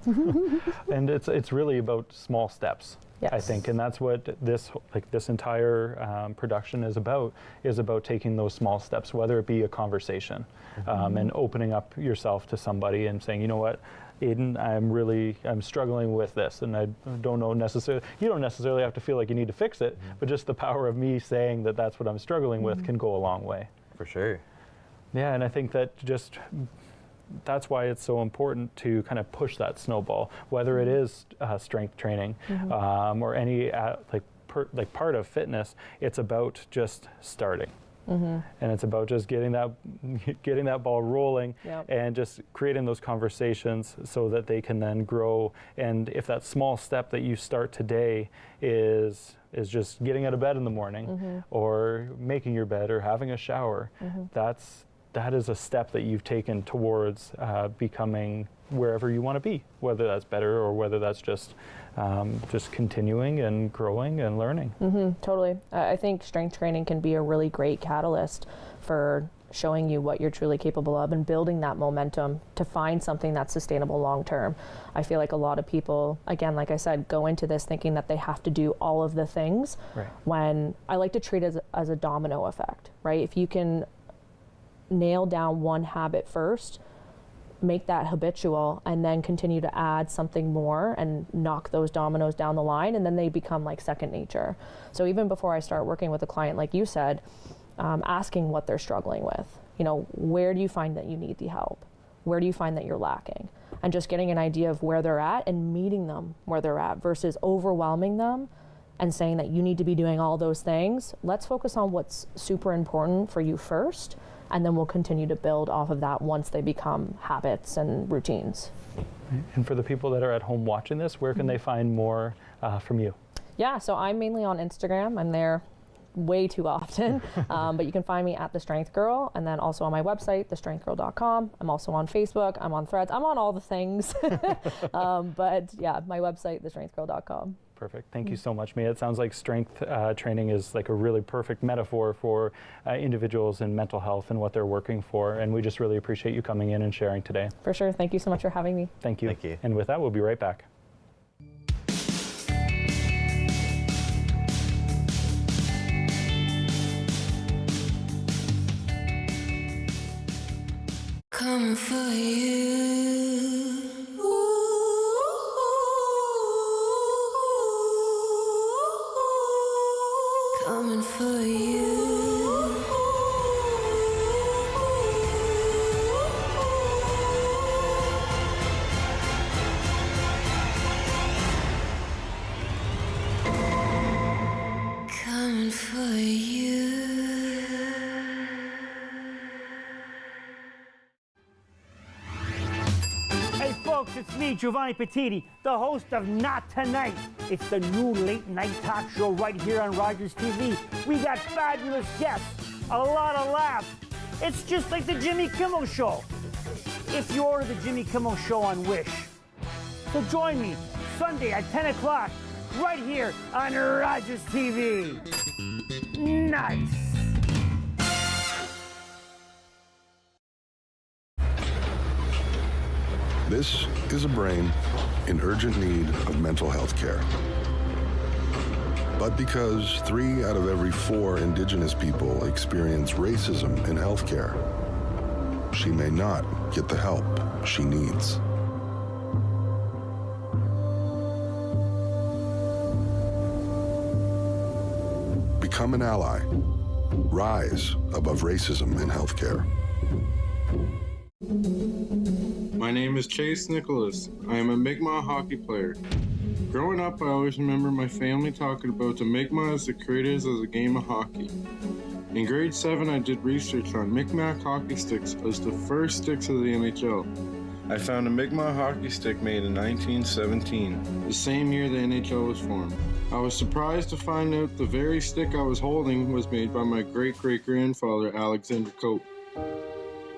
And it's really about small steps. Yes. I think, and that's what this entire production is about taking those small steps, whether it be a conversation and opening up yourself to somebody and saying, you know what, Aiden, I'm struggling with this, and I don't know necessarily, you don't necessarily have to feel like you need to fix it, but just the power of me saying that that's what I'm struggling with can go a long way. For sure. Yeah, and I think that that's why it's so important to kind of push that snowball, whether it is strength training or any part of fitness. It's about just starting, and it's about just getting that ball rolling and just creating those conversations so that they can then grow. And if that small step that you start today is just getting out of bed in the morning or making your bed or having a shower, that is a step that you've taken towards becoming wherever you want to be, whether that's better or whether that's just continuing and growing and learning. Totally. I think strength training can be a really great catalyst for showing you what you're truly capable of and building that momentum to find something that's sustainable long term. I feel like a lot of people, again, like I said, go into this thinking that they have to do all of the things, when I like to treat it as a domino effect, right? If you can nail down one habit first, make that habitual, and then continue to add something more and knock those dominoes down the line, and then they become like second nature. So even before I start working with a client, like you said, asking what they're struggling with, where do you find that you need the help? Where do you find that you're lacking? And just getting an idea of where they're at and meeting them where they're at versus overwhelming them and saying that you need to be doing all those things. Let's focus on what's super important for you first, and then we'll continue to build off of that once they become habits and routines. And for the people that are at home watching this, where can they find more from you? Yeah, so I'm mainly on Instagram. I'm there way too often, but you can find me at The Strength Girl, and then also on my website, thestrengthgirl.com. I'm also on Facebook, I'm on Threads, I'm on all the things. But yeah, my website, thestrengthgirl.com. Perfect. Thank you so much, Mia. It sounds like strength training is like a really perfect metaphor for individuals in mental health and what they're working for. And we just really appreciate you coming in and sharing today. For sure. Thank you so much for having me. Thank you. Thank you. And with that, we'll be right back. Coming for you. Coming for you. folks, it's me, Giovanni Pettiti, the host of Not Tonight. It's the new late-night talk show right here on Rogers TV. We got fabulous guests, a lot of laughs. It's just like the Jimmy Kimmel Show, if you order the Jimmy Kimmel Show on Wish. So join me Sunday at 10 o'clock right here on Rogers TV. Nice. This is a brain in urgent need of mental health care. But because 3 out of every 4 Indigenous people experience racism in healthcare, she may not get the help she needs. Become an ally. Rise above racism in healthcare. My name is Chase Nicholas. I am a Mi'kmaq hockey player. Growing up, I always remember my family talking about the Mi'kmaq as the creators of the game of hockey. In grade 7, I did research on Mi'kmaq hockey sticks as the first sticks of the NHL. I found a Mi'kmaq hockey stick made in 1917, the same year the NHL was formed. I was surprised to find out the very stick I was holding was made by my great-great-grandfather, Alexander Cope.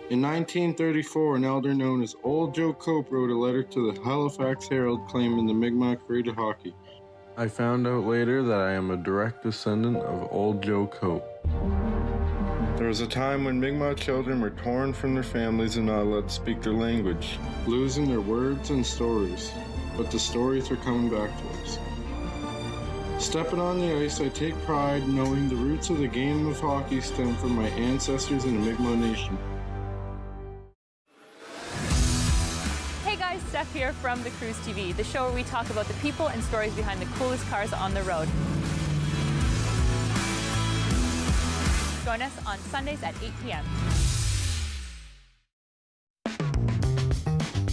In 1934, an elder known as Old Joe Cope wrote a letter to the Halifax Herald claiming the Mi'kmaq created hockey. I found out later that I am a direct descendant of Old Joe Cope. There was a time when Mi'kmaq children were torn from their families and not allowed to speak their language, losing their words and stories. But the stories are coming back to us. Stepping on the ice, I take pride knowing the roots of the game of hockey stem from my ancestors in the Mi'kmaq Nation. Hey guys, Steph here from The Cruise TV, the show where we talk about the people and stories behind the coolest cars on the road. Join us on Sundays at 8 p.m.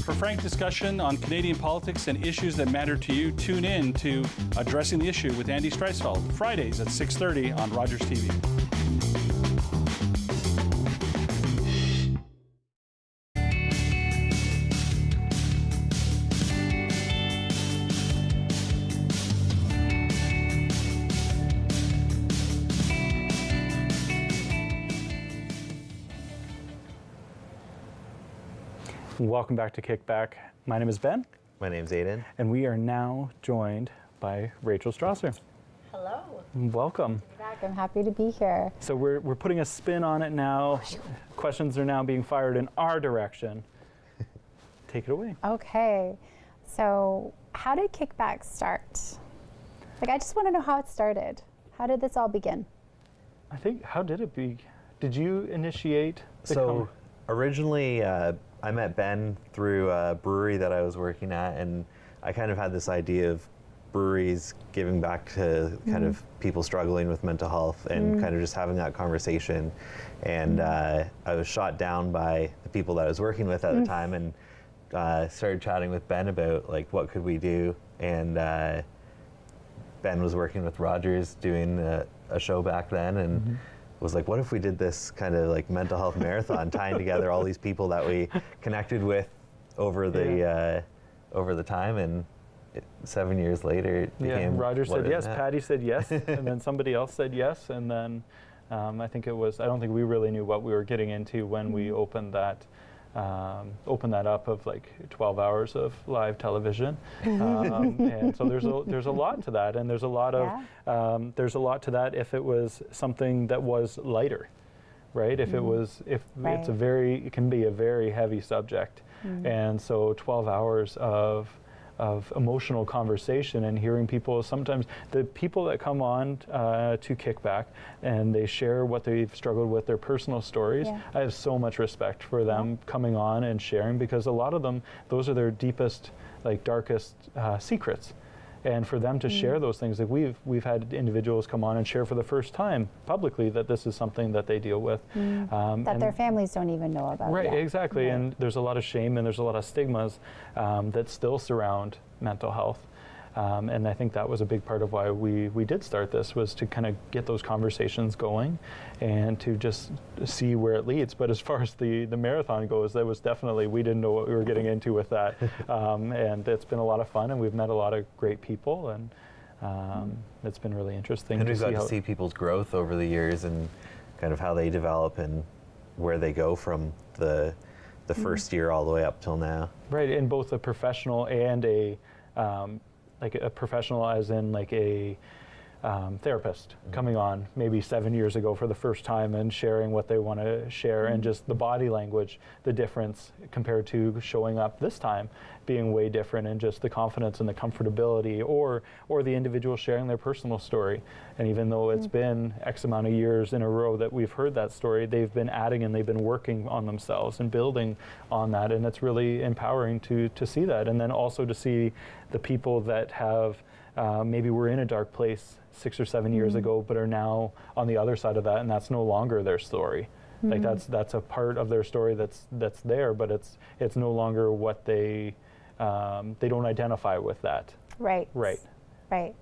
For frank discussion on Canadian politics and issues that matter to you, tune in to Addressing the Issue with Andy Streisfeld, Fridays at 6:30 on Rogers TV. Welcome back to KickBack. My name is Ben. My name's Aiden. And we are now joined by Rachel Strasser. Hello. Welcome. Back. I'm happy to be here. So we're putting a spin on it now. Questions are now being fired in our direction. Take it away. Okay. So how did KickBack start? Like, I just want to know how it started. How did this all begin? I think, how did it be? Did you initiate the originally, I met Ben through a brewery that I was working at, and I kind of had this idea of breweries giving back to kind of people struggling with mental health and kind of just having that conversation. And I was shot down by the people that I was working with at the time, and started chatting with Ben about like what could we do. And Ben was working with Rogers doing a show back then, and was like, what if we did this kind of like mental health marathon, tying together all these people that we connected with over the time, and 7 years later it became Roger said yes, now. Patty said yes, and then somebody else said yes, and then I don't think we really knew what we were getting into when we opened that up of like 12 hours of live television, and so there's a lot to that, and there's a lot to that if it was something that was lighter, right? If it can be a very heavy subject, and so 12 hours of emotional conversation and hearing people, sometimes the people that come on to KickBack and they share what they've struggled with, their personal stories. I have so much respect for them coming on and sharing, because a lot of them, those are their deepest, like darkest secrets. And for them to share those things, like we've had individuals come on and share for the first time publicly that this is something that they deal with. That their families don't even know about. Right, yet. exactly. Right. And there's a lot of shame and there's a lot of stigmas that still surround mental health. And I think that was a big part of why we did start this, was to kind of get those conversations going and to just see where it leads. But as far as the marathon goes, that was definitely, we didn't know what we were getting into with that. And it's been a lot of fun, and we've met a lot of great people, and it's been really interesting. And we've got to see people's growth over the years and kind of how they develop and where they go from the first year all the way up till now. Right, in both a professional and a professional, as in like a therapist coming on maybe 7 years ago for the first time and sharing what they want to share, and just the body language, the difference compared to showing up this time being way different, and just the confidence and the comfortability, or the individual sharing their personal story. And even though it's been X amount of years in a row that we've heard that story, they've been adding and they've been working on themselves and building on that, and it's really empowering to see that. And then also to see the people that have maybe were in a dark place 6 or 7 years ago, but are now on the other side of that, and that's no longer their story. Like that's a part of their story that's there, but it's no longer what they don't identify with that. Right. Right. Right.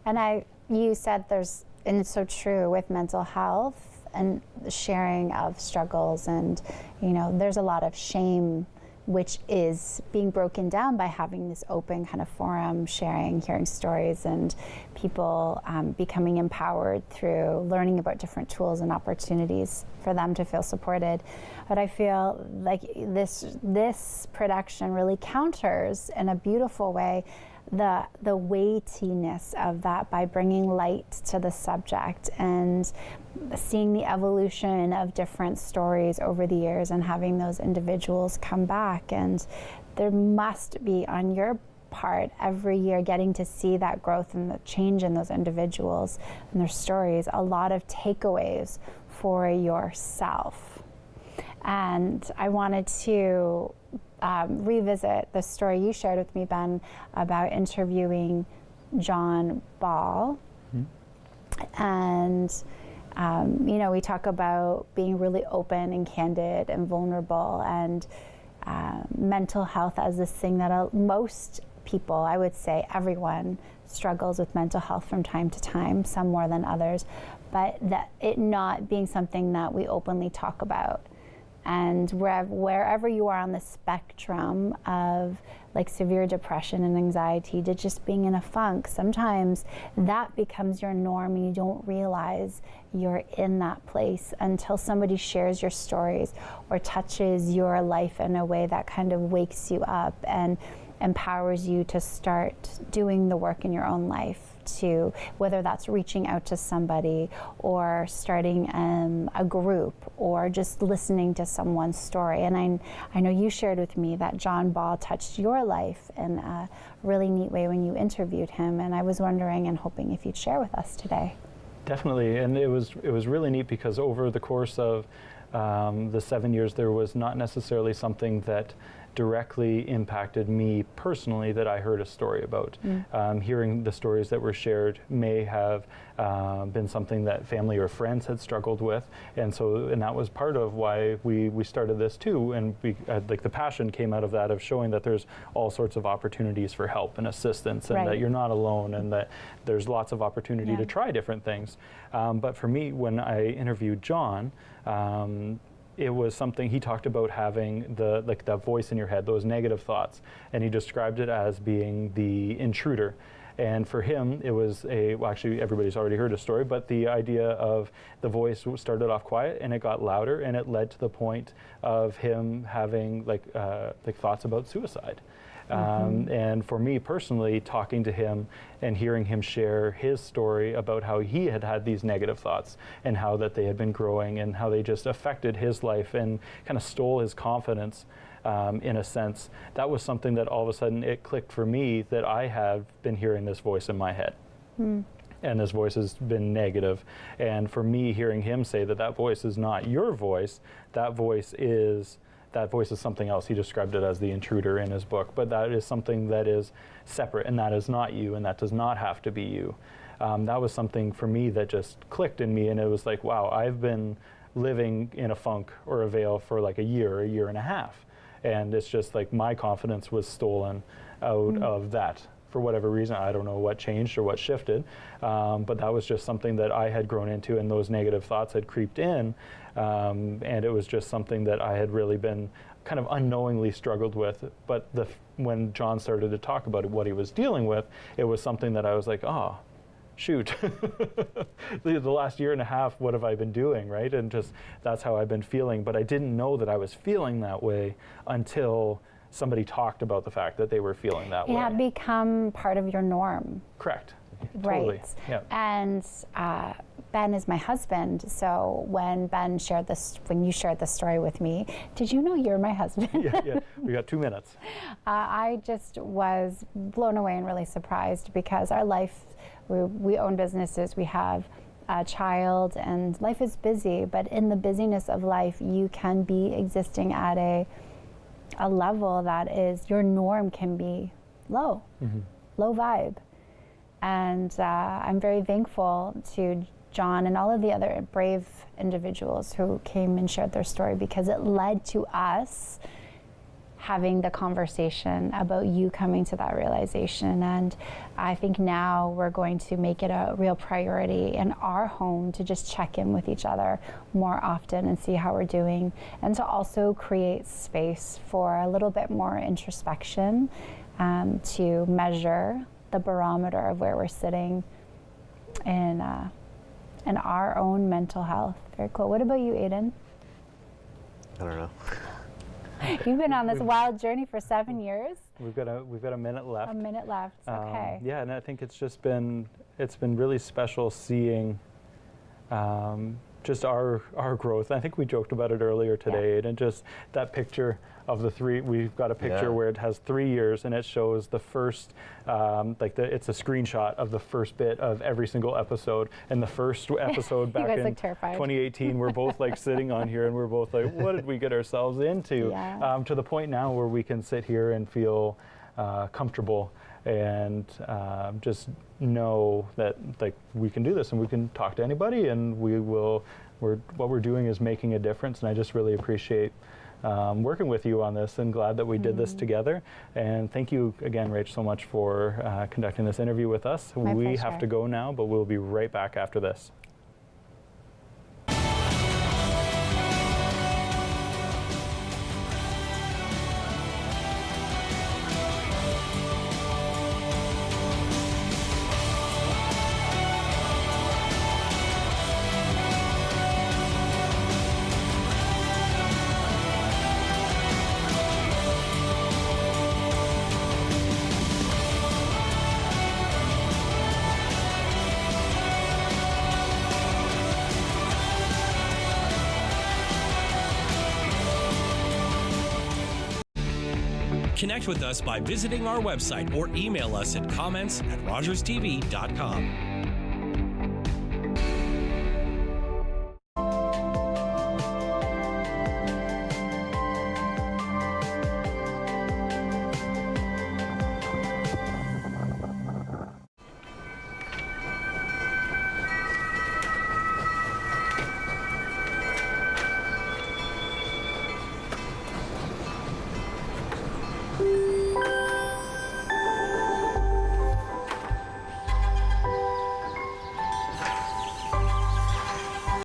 And you said and it's so true with mental health and the sharing of struggles, and there's a lot of shame which is being broken down by having this open kind of forum, sharing, hearing stories, and people becoming empowered through learning about different tools and opportunities for them to feel supported. But I feel like this production really counters in a beautiful way the weightiness of that by bringing light to the subject and seeing the evolution of different stories over the years and having those individuals come back. And there must be, on your part, every year getting to see that growth and the change in those individuals and their stories, a lot of takeaways for yourself. And I wanted to revisit the story you shared with me, Ben, about interviewing John Ball. And we talk about being really open and candid and vulnerable, and mental health as this thing that most people, I would say everyone, struggles with mental health from time to time, some more than others, but that it not being something that we openly talk about. And wherever you are on the spectrum of like severe depression and anxiety to just being in a funk, sometimes that becomes your norm and you don't realize you're in that place until somebody shares your stories or touches your life in a way that kind of wakes you up and empowers you to start doing the work in your own life, to whether that's reaching out to somebody or starting a group or just listening to someone's story. And I know you shared with me that John Ball touched your life in a really neat way when you interviewed him, and I was wondering and hoping if you'd share with us today. Definitely, and it was really neat because over the course of the 7 years, there was not necessarily something that directly impacted me personally that I heard a story about. Hearing the stories that were shared may have been something that family or friends had struggled with, and that was part of why we started this too. And like the passion came out of that, of showing that there's all sorts of opportunities for help and assistance, and that you're not alone, and that there's lots of opportunity to try different things. But for me, when I interviewed John, it was something he talked about, having that voice in your head, those negative thoughts, and he described it as being the intruder. And for him, it was actually everybody's already heard a story, but the idea of the voice started off quiet and it got louder, and it led to the point of him having like thoughts about suicide. And for me personally, talking to him and hearing him share his story about how he had these negative thoughts and how that they had been growing and how they just affected his life and kind of stole his confidence, in a sense, that was something that all of a sudden it clicked for me, that I have been hearing this voice in my head. And this voice has been negative. And for me, hearing him say that voice is not your voice, that voice is something else. He described it as the intruder in his book, but that is something that is separate, and that is not you, and that does not have to be you. That was something for me that just clicked in me, and it was like, wow, I've been living in a funk or a veil for like a year and a half. And it's just like my confidence was stolen out of that for whatever reason. I don't know what changed or what shifted, but that was just something that I had grown into, and those negative thoughts had creeped in, and it was just something that I had really been kind of unknowingly struggled with. But when John started to talk about what he was dealing with, it was something that I was like, oh, shoot, the last year and a half, what have I been doing, right? And just that's how I've been feeling. But I didn't know that I was feeling that way until somebody talked about the fact that they were feeling that way. It had become part of your norm. Correct. Right. Totally. Yeah. And Ben is my husband, so when Ben shared this, when you shared the story with me, did you know you're my husband? Yeah. We got 2 minutes. I just was blown away and really surprised because our life, we own businesses, we have a child, and life is busy, but in the busyness of life, you can be existing at a level that is, your norm can be low, low vibe. And I'm very thankful to John and all of the other brave individuals who came and shared their story, because it led to us having the conversation about you coming to that realization. And I think now we're going to make it a real priority in our home to just check in with each other more often and see how we're doing, and to also create space for a little bit more introspection, to measure the barometer of where we're sitting in our own mental health. Very cool. What about you, Aiden? I don't know. You've been on this wild journey for 7 years. We've got a minute left. A minute left. Okay. Yeah, and I think it's been really special seeing just our growth. I think we joked about it earlier today, and just that picture of the 3. We've got a picture where it has 3 years, and it shows the first, it's a screenshot of the first bit of every single episode. And the first episode back in 2018, we're both like sitting on here, and we're both like, what did we get ourselves into? To the point now where we can sit here and feel comfortable and just know that like we can do this, and we can talk to anybody, and what we're doing is making a difference. And I just really appreciate working with you on this, and glad that we did this together. And thank you again, Rach, so much for conducting this interview with us. We have to go now, but we'll be right back after this. Connect with us by visiting our website or email us at comments@rogerstv.com.